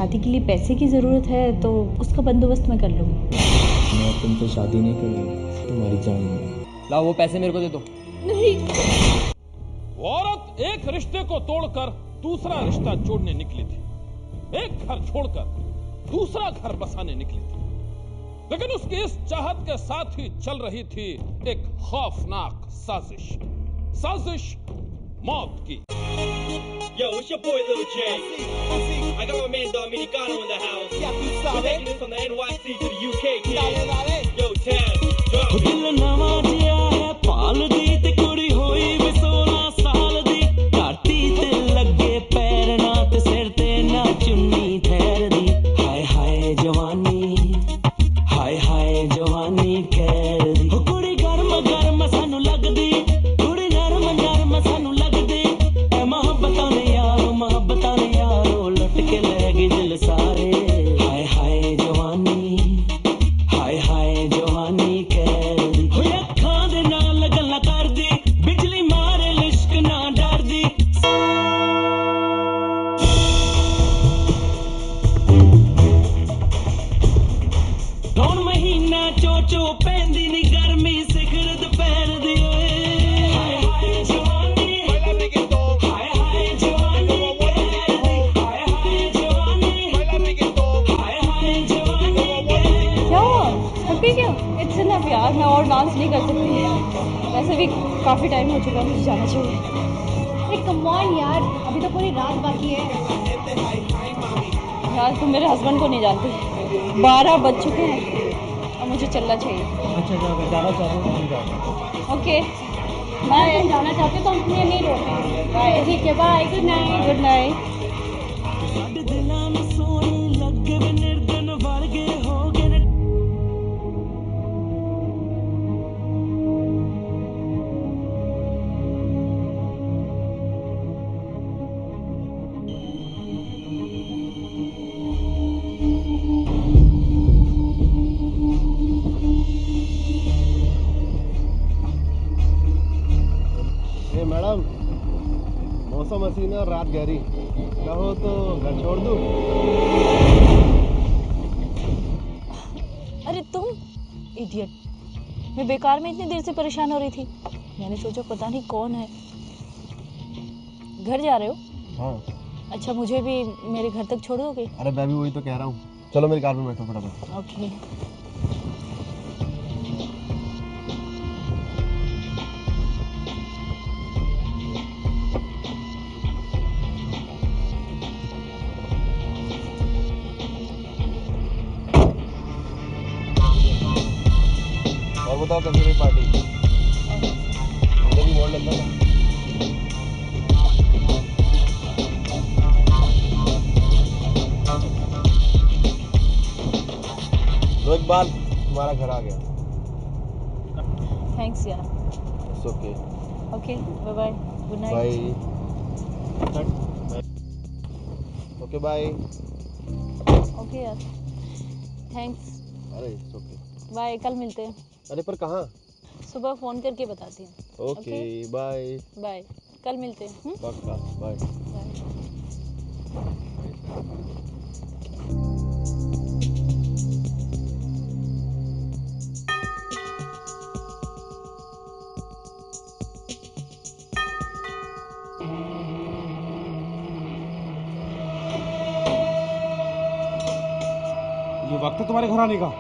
शादी के लिए पैसे की ज़रूरत है तो उसका बंदोबस्त मैं कर लूँगी। मैं तुमसे शादी नहीं करूँगी, तुम्हारी जान में। लाओ वो पैसे मेरे को दे दो। नहीं। वो औरत एक रिश्ते को तोड़कर दूसरा रिश्ता जोड़ने निकली थी, एक घर छोड़कर दूसरा घर बसाने निकली थी, लेकिन उसकी इस चाहत के साथ ही चल रही थी एक खौफनाक साजिश, साजिश मौत की। Yo, it's your boy Lil J. I got my man Dominicano in the house. We're taking it from the NYC to the UK, kid. Yo, Taz, drop it. दिल नवा जिया है पाल दी ते कुड़ी होई वे 16 साल दी काटी ते लगे पैर ना ते सिर ते ना चुन्नी ठहर दी हाय हाय जवानी कैर दी हो कुड़ी गर्म गर्म सानू लगदी कुड़ी नरम नरम सानू लगदी ए मोहब्बतां ने यारो लुट के ले गई दिल सारे हाय हाय जवानी कैर दी हो अखां दे नाल गल्लां करदी बिजली मारे लिश्क ना डरदी कौन महीना चो पैंदी नी गर्मी सिखर दोपहर दी ओए हाय हाय जवानी Baila reggaeton, हाय जवानी कैर दी हाय जवानी baila reggaeton. हाय जवानी क्या हुआ? थकी क्या? इट्स इनफ यार, मैं और डांस नहीं कर सकती। वैसे भी काफ़ी टाइम हो चुका है, मुझे जाना चाहिए। अरे कम ऑन यार, अभी तो पूरी रात बाकी है। यार तुम मेरे हस्बैंड को नहीं जानती, 12 बज चुके हैं और मुझे चलना चाहिए। अच्छा जाना चाहते हो? ओके मैं तुम जाना चाहते तो हम तुम्हें नहीं रोकेंगे। बाय, ठीक है, bye, good night. Good night. ਸਾਡੇ ਦਿਲਾਂ ਨੂੰ ਸੋਹਣੀ ਲੱਗੇ ਵੇ ਨਿਰਦਨ ਵਰਗੇ ਹੋ ਗਏ ਨੇ ए मैडम, मौसम हसीन है और रात गहरी, कहो तो घर छोड़ दूं? अरे तुम इडियट, मैं बेकार में इतनी देर से परेशान हो रही थी। मैंने सोचा पता नहीं कौन है। घर जा रहे हो? हाँ। अच्छा, मुझे भी मेरे घर तक छोड़ दोगे? अरे मैं भी वही तो कह रहा हूँ, चलो मेरी कार में बैठो फटाफट। ओके। और बताओ कैसी रही पार्टी? भी बोल लेता ना। तो इकबाल, तुम्हारा घर आ गया। थैंक्स यार। It's okay. Okay, bye bye, good night. Bye. Okay bye. Okay यार, थैंक्स। अरे इट्स ओके। बाय, कल मिलते हैं। अरे पर कहाँ? सुबह फ़ोन करके बताती हूँ। Okay bye. बाय, कल मिलते हैं। पक्का बाय। बाय। ये वक्त है तुम्हारे घर आने का?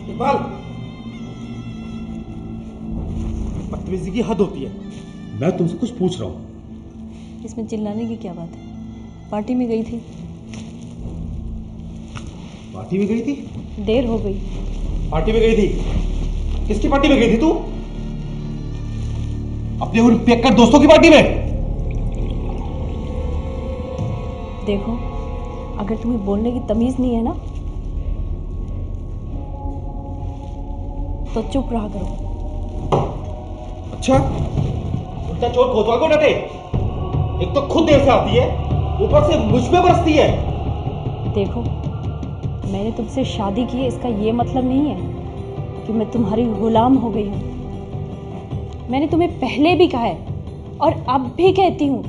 इकबाल, बदतमीजी की हद होती है। मैं तुमसे कुछ पूछ रहा हूँ। इसमें चिल्लाने की क्या बात है? पार्टी में गई थी। पार्टी में गई थी? देर हो गई। पार्टी में गई थी? किसकी पार्टी में गई थी तू? अपने उन पेक्कर दोस्तों की पार्टी में? देखो, अगर तुम्हें बोलने की तमीज नहीं है ना तो चुप रहा करो। अच्छा, उल्टा चोट कोतवाल को डटे। एक तो खुद देर से आती है, ऊपर से मुझ पे बरसती है। देखो, मैंने तुमसे शादी की है इसका ये मतलब नहीं है कि मैं तुम्हारी गुलाम हो गई हूँ। मैंने तुम्हें पहले भी कहा है और अब भी कहती हूँ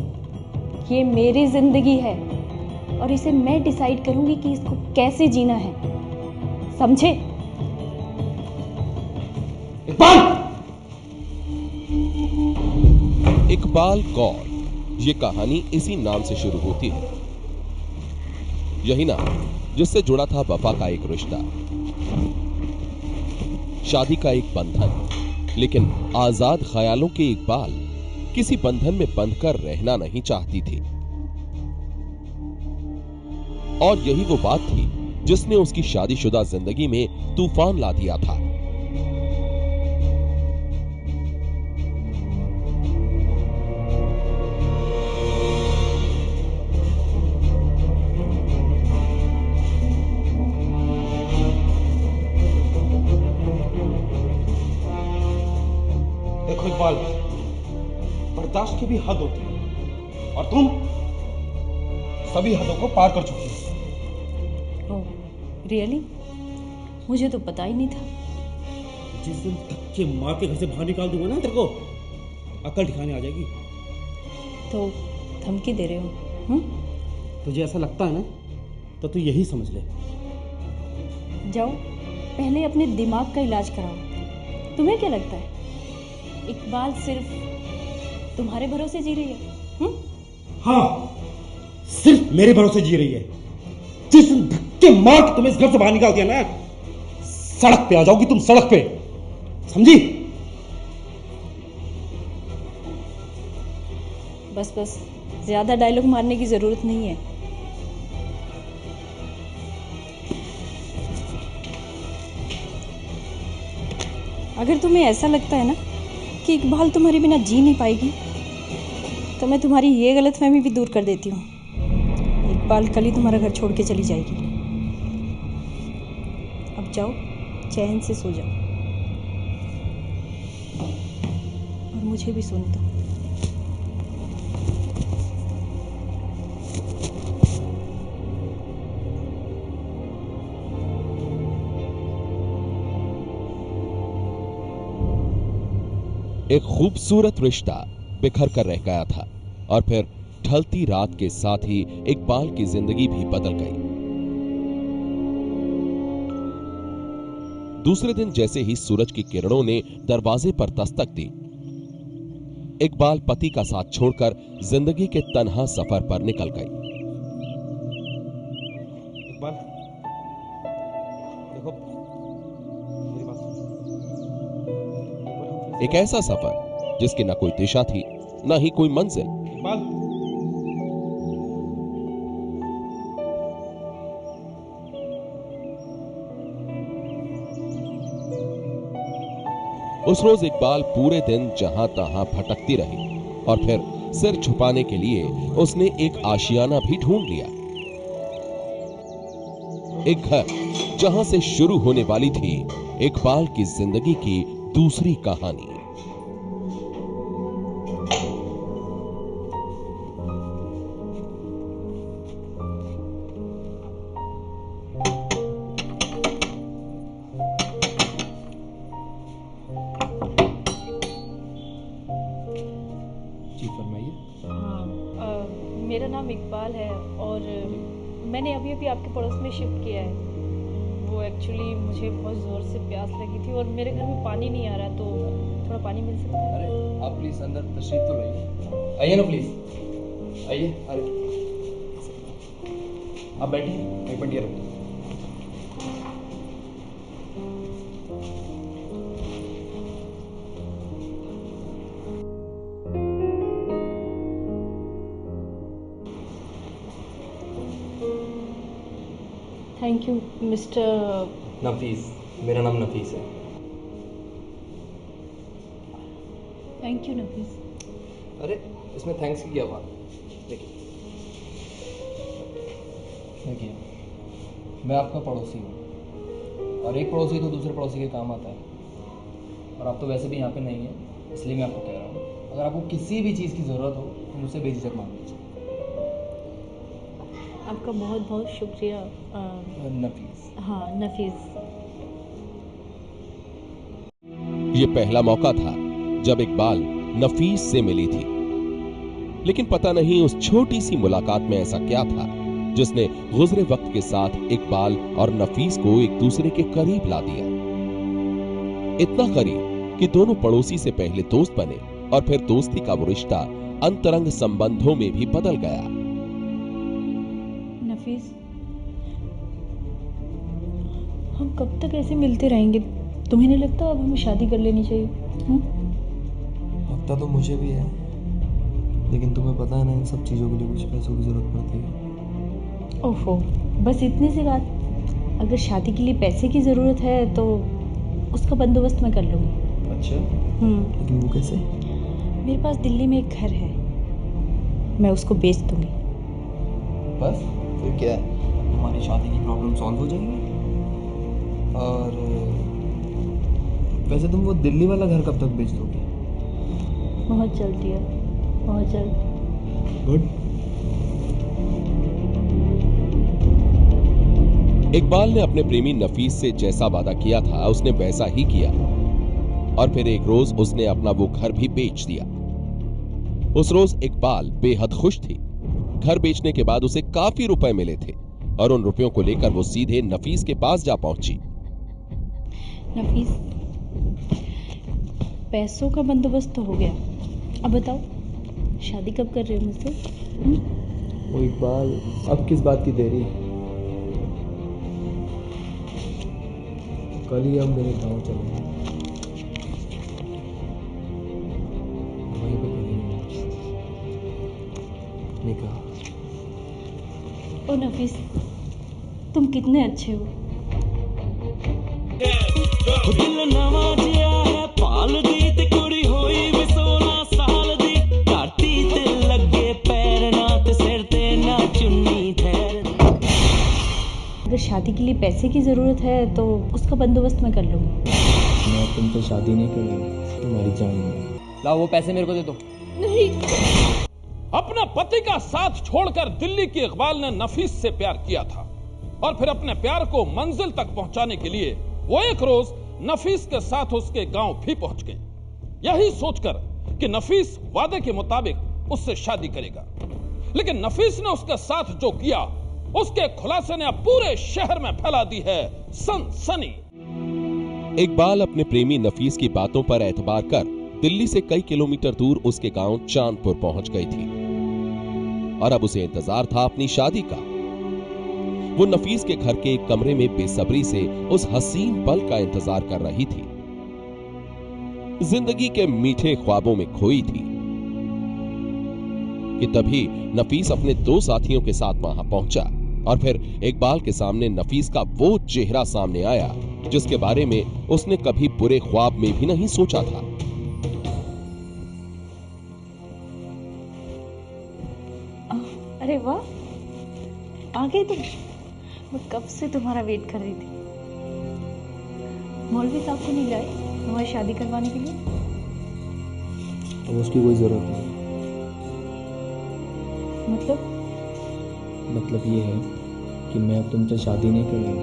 कि ये मेरी जिंदगी है और इसे मैं डिसाइड करूंगी कि इसको कैसे जीना है, समझे? इकबाल कौर, ये कहानी इसी नाम से शुरू होती है। यही नाम जिससे जुड़ा था वफा का एक रिश्ता, शादी का एक बंधन। लेकिन आजाद ख्यालों के इकबाल किसी बंधन में बंधकर रहना नहीं चाहती थी। और यही वो बात थी जिसने उसकी शादीशुदा जिंदगी में तूफान ला दिया था। देखो इकबाल, बर्दाश्त की भी हद होती है और तुम सभी हदों को पार कर चुकी हो। रियली? मुझे तो पता ही नहीं था। जिस दिन धक्के मार के घर से बाहर निकाल दूंगा ना, तेरे को अकल ठिकाने आ जाएगी। तो धमकी दे रहे हो? तुझे ऐसा लगता है ना, तो तू यही समझ ले। जाओ पहले अपने दिमाग का इलाज कराओ। तुम्हें क्या लगता है इकबाल सिर्फ तुम्हारे भरोसे जी रही है? हाँ, सिर्फ मेरे भरोसे जी रही है। जिस दिन धक्के मार के तुम्हें इस घर से बाहर निकाल दिया ना, सड़क पे आ जाओगी तुम, सड़क पे, समझी? बस बस, ज्यादा डायलॉग मारने की जरूरत नहीं है। अगर तुम्हें ऐसा लगता है ना कि इकबाल तुम्हारे बिना जी नहीं पाएगी, तो मैं तुम्हारी ये गलतफहमी भी दूर कर देती हूँ। इकबाल कल ही तुम्हारा घर छोड़ के चली जाएगी। अब जाओ, चैन से सो जाओ और मुझे भी सोने दो। एक खूबसूरत रिश्ता बिखर कर रह गया था और फिर ढलती रात के साथ ही इकबाल की जिंदगी भी बदल गई। दूसरे दिन जैसे ही सूरज की किरणों ने दरवाजे पर दस्तक दी, इकबाल पति का साथ छोड़कर जिंदगी के तन्हा सफर पर निकल गई। इकबाल, देखो मेरी बात सुन। एक ऐसा सफर जिसकी न कोई दिशा थी, न ही कोई मंजिल। इकबाल, उस रोज इकबाल पूरे दिन जहां तहां भटकती रही और फिर सिर छुपाने के लिए उसने एक आशियाना भी ढूंढ लिया। एक घर जहां से शुरू होने वाली थी इकबाल की जिंदगी की दूसरी कहानी। मेरा नाम इकबाल है और मैंने अभी अभी आपके पड़ोस में शिफ्ट किया है। वो एक्चुअली मुझे बहुत ज़ोर से प्यास लगी थी और मेरे घर में पानी नहीं आ रहा, तो थोड़ा पानी मिल सकता है? अरे आप प्लीज़ अंदर तशरीफ तो लाइए। आइए ना प्लीज़, आइए। अरे आप बैठिए, एक मिनट ये रखिए। थैंक यू मिस्टर नफीस, मेरा नाम नफीस है। थैंक यू नफीस। अरे इसमें थैंक्स की क्या बात? देखिए देखिए, मैं आपका पड़ोसी हूँ और एक पड़ोसी तो दूसरे पड़ोसी के काम आता है, और आप तो वैसे भी यहाँ पे नहीं है, इसलिए मैं आपको कह रहा हूँ, अगर आपको किसी भी चीज़ की ज़रूरत हो तो मुझसे बेझिझक मांग लीजिए। आपका बहुत बहुत शुक्रिया नफीस। हाँ नफीस। ये पहला मौका था जब इकबाल नफीस से मिली थी, लेकिन पता नहीं उस छोटी सी मुलाकात में ऐसा क्या था जिसने गुजरे वक्त के साथ इकबाल और नफीस को एक दूसरे के करीब ला दिया। इतना करीब कि दोनों पड़ोसी से पहले दोस्त बने और फिर दोस्ती का वो रिश्ता अंतरंग संबंधों में भी बदल गया। नफीस, हम कब तक ऐसे मिलते रहेंगे? तुम्हें नहीं लगता अब हमें शादी कर लेनी चाहिए? लगता तो मुझे भी है, लेकिन तुम्हें पता है ना, इन सब चीज़ों के लिए कुछ पैसों की जरूरत पड़ती है। ओफो, बस इतनी सी बात। अगर शादी के लिए पैसे की ज़रूरत है तो उसका बंदोबस्त मैं कर लूँगी। अच्छा, लेकिन वो कैसे? मेरे पास दिल्ली में एक घर है, मैं उसको बेच दूँगी। बस फिर क्या है, हमारी शादी की प्रॉब्लम सॉल्व हो जाएगी। और वैसे तुम वो दिल्ली वाला घर कब तक बेच दोगे? बहुत जल्दी है, बहुत जल्द। गुड। इकबाल ने अपने प्रेमी नफीस से जैसा वादा किया था उसने वैसा ही किया, और फिर एक रोज उसने अपना वो घर भी बेच दिया। उस रोज इकबाल बेहद खुश थी। घर बेचने के बाद उसे काफी रुपए मिले थे और उन रुपयों को लेकर वो सीधे नफीस के पास जा पहुंची। नफीस, पैसों का बंदोबस्त तो हो गया, अब बताओ शादी कब कर रहे हो मुझसे? वो इकबाल, अब किस बात की देरी? कल ही हम मेरे गांव चलेंगे, वहीं पे करेंगे निकाह। ओ नफीस, तुम कितने अच्छे हो। दिल नवा जिया है पाल दी ते कुड़ी होई भी 16 साल दी, धरती ते लगे पैर ना ते सिर ते ना चुन्नी ठहर। अगर शादी के लिए पैसे की ज़रूरत है तो उसका बंदोबस्त मैं कर लूँगी। मैं तुमसे शादी नहीं करूँगी, तुम्हारी जान में। लाओ वो पैसे मेरे को दे दो। नहीं। अपना पति का साथ छोड़कर दिल्ली की इकबाल ने नफीस से प्यार किया था, और फिर अपने प्यार को मंजिल तक पहुंचाने के लिए वो एक रोज नफीस के साथ उसके गांव भी पहुंच गए, यही सोचकर कि नफीस वादे के मुताबिक उससे शादी करेगा। लेकिन नफीस ने उसके साथ जो किया, उसके खुलासे ने अब पूरे शहर में फैला दी है सनसनी। इकबाल अपने प्रेमी नफीस की बातों पर एतबार कर दिल्ली से कई किलोमीटर दूर उसके गांव चांदपुर पहुंच गई थी, और अब उसे इंतजार था अपनी शादी का। वो नफीस के घर के एक कमरे में बेसब्री से उस हसीन पल का इंतजार कर रही थी। जिंदगी के मीठे ख्वाबों में खोई थी कि तभी नफीस अपने 2 साथियों के साथ वहां पहुंचा, और फिर इकबाल के सामने नफीस का वो चेहरा सामने आया जिसके बारे में उसने कभी बुरे ख्वाब में भी नहीं सोचा था। अरे वाह, आ गए तुम। मैं कब से तुम्हारा वेट कर रही थी। मौलवी साहब को नहीं लाए तुम्हारी शादी करवाने के लिए? अब उसकी कोई जरूरत नहीं। मतलब ये है कि मैं अब तुमसे शादी नहीं करूंगा,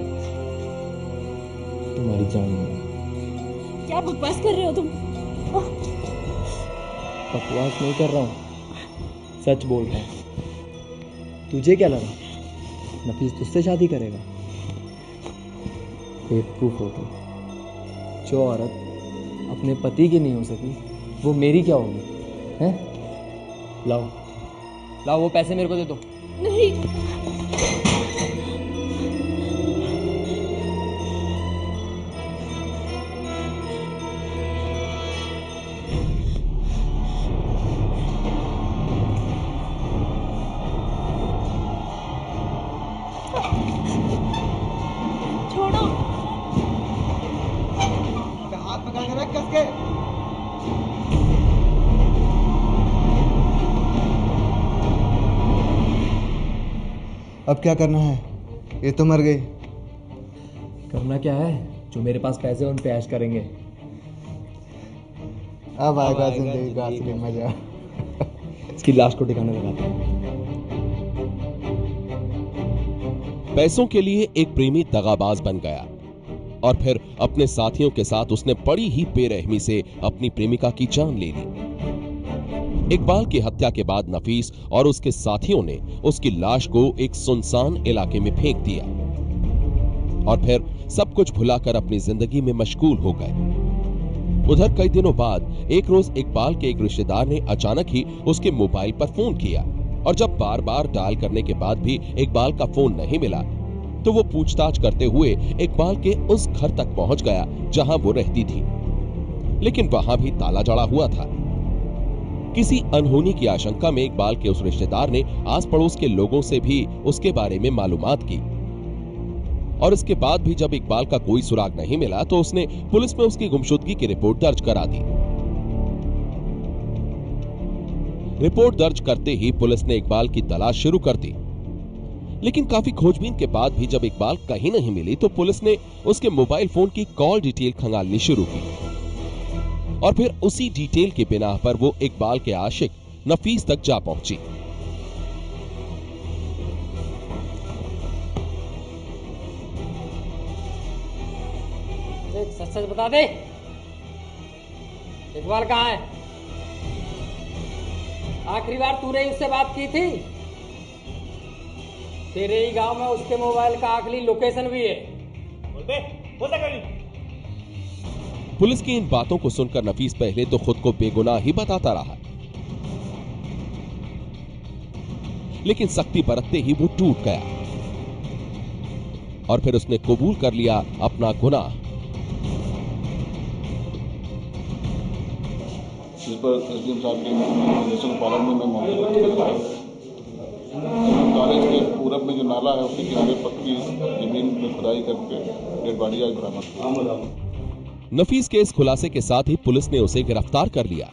तुम्हारी जान में। क्या बकवास कर रहे हो तुम? बकवास नहीं कर रहा हूँ, सच बोल रहा हूँ। तुझे क्या लगा नफीस तुझसे शादी करेगा? बेवकूफ हो तुम। जो औरत अपने पति की नहीं हो सकी वो मेरी क्या होगी? हैं? लाओ वो पैसे मेरे को दे दो। नहीं। छोड़ो। हाथ पकड़ के रख कस के। अब क्या करना है? ये तो मर गई। करना क्या है? जो मेरे पास पैसे हैं उन पे ऐश करेंगे। अब आएगा जिंदगी का असली मजा। इसकी लाश को ठिकाने लगाते हैं। पैसों के लिए एक प्रेमी दगाबाज बन गया और फिर अपने साथियों के साथ उसने बड़ी ही बेरहमी से अपनी प्रेमिका की जान ले ली। इकबाल की हत्या के बाद नफीस और उसके साथियों ने उसकी लाश को एक सुनसान इलाके में फेंक दिया और फिर सब कुछ भुलाकर अपनी जिंदगी में मशगूल हो गए। उधर कई दिनों बाद एक रोज इकबाल के एक रिश्तेदार ने अचानक ही उसके मोबाइल पर फोन किया और जब बार बार डायल करने के बाद भी इकबाल का फोन नहीं मिला तो वो पूछताछ करते हुए इकबाल के उस घर तक पहुंच गया जहां वो रहती थी, लेकिन वहां भी ताला जड़ा हुआ था। किसी अनहोनी की आशंका में इकबाल के उस रिश्तेदार ने आस पड़ोस के लोगों से भी उसके बारे में मालूमात की और इसके बाद भी जब इकबाल का कोई सुराग नहीं मिला तो उसने पुलिस में उसकी गुमशुदगी की रिपोर्ट दर्ज करा दी। रिपोर्ट दर्ज करते ही पुलिस ने इकबाल की तलाश शुरू कर दी, लेकिन काफी खोजबीन के बाद भी जब इकबाल कहीं नहीं मिली तो पुलिस ने उसके मोबाइल फोन की कॉल डिटेल खंगालनी शुरू की और फिर उसी डिटेल के बिना पर वो इकबाल के आशिक नफीस तक जा पहुंची। सच सच बता दे, इकबाल कहाँ है? आखिरी बार तूने उससे बात की थी? तेरे ही गांव में उसके मोबाइल का आखिरी लोकेशन भी है। बोल बे, बोल दे। पुलिस की इन बातों को सुनकर नफीस पहले तो खुद को बेगुनाह ही बताता रहा, लेकिन सख्ती बरतते ही वो टूट गया और फिर उसने कबूल कर लिया अपना गुनाह। इस पर एसडीएम साहब के निर्देशन पालन में मैं मौके पर चल रहा हूँ। कॉलेज के पूरब में जो नाला है उसके किनारे पक्की जमीन में खुदाई करके डेड बॉडी आज बरामद। नफीस के इस खुलासे के साथ ही पुलिस ने उसे गिरफ्तार कर लिया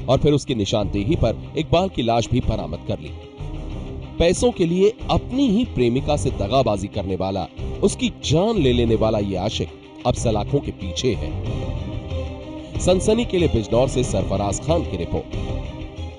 और फिर उसकी निशानदेही पर इकबाल की लाश भी बरामद कर ली। पैसों के लिए अपनी ही प्रेमिका से दगाबाजी करने वाला, उसकी जान ले लेने वाला ये आशिक अब सलाखों के पीछे है। सनसनी के लिए बिजनौर से सरफराज खान की रिपोर्ट।